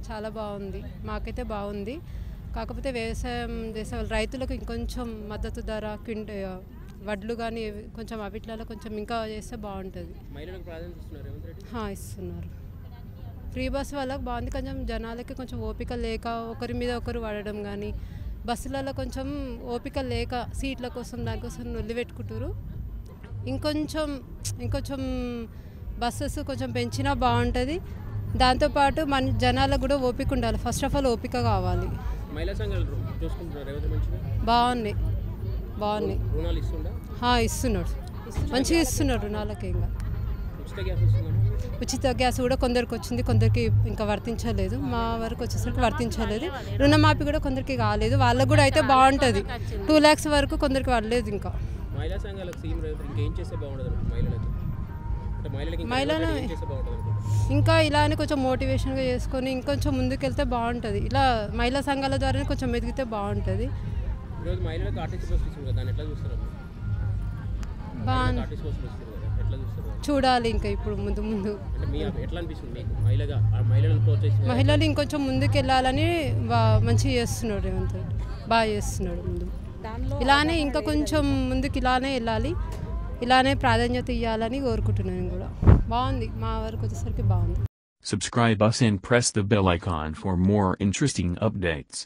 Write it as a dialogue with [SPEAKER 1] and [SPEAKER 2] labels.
[SPEAKER 1] చాలా బాగుంది, మాకైతే బాగుంది. కాకపోతే వ్యవసాయం చేసే రైతులకు ఇంకొంచెం మద్దతు ధర వడ్లు కానీ కొంచెం అవిట్లలో కొంచెం ఇంకా చేస్తే బాగుంటుంది. ఇస్తున్నారు. ఫ్రీ బస్ వాళ్ళకి బాగుంది. కొంచెం జనాలకి కొంచెం ఓపిక లేక ఒకరి మీద ఒకరు పడడం కానీ, బస్సులలో కొంచెం ఓపిక లేక సీట్ల కోసం దానికోసం నొల్లిపెట్టుకుంటారు. ఇంకొంచెం బస్సెస్ కొంచెం పెంచినా బాగుంటుంది. దాంతోపాటు మన జనాలకు కూడా ఓపిక ఉండాలి. ఫస్ట్ ఆఫ్ ఆల్ ఓపిక కావాలి. బాగున్నాయి. ఇస్తున్నాడు, మంచిగా ఇస్తున్నాడు. రుణాలకి ఇంకా ఉచిత గ్యాస్ కూడా కొందరికి వచ్చింది, కొందరికి ఇంకా వర్తించలేదు. మా వరకు వచ్చేసరికి వర్తించలేదు. రుణమాఫీ కూడా కొందరికి కాలేదు, వాళ్ళకు కూడా అయితే బాగుంటుంది. 2 lakhs వరకు కొందరికి పడలేదు. ఇంకా మహిళలు ఇంకా ఇలానే కొంచెం మోటివేషన్గా చేసుకొని ఇంకొంచెం ముందుకెళ్తే బాగుంటుంది. ఇలా మహిళా సంఘాల ద్వారానే కొంచెం ఎదిగితే బాగుంటుంది. చూడాలి ఇంకా ఇప్పుడు ముందు మహిళలు ఇంకొంచెం ముందుకు వెళ్ళాలని మంచిగా చేస్తున్నాడు రేవంత్ రెడ్డి, బాగా చేస్తున్నాడు. ముందు ఇలానే ఇంకా కొంచెం ముందుకు ఇలానే వెళ్ళాలి, ఇలానే ప్రాధాన్యత ఇవ్వాలని కోరుకుంటున్నాను కూడా. బాగుంది, మా వరకు వచ్చేసరికి బాగుంది.
[SPEAKER 2] Subscribe us and press the bell icon for more interesting updates.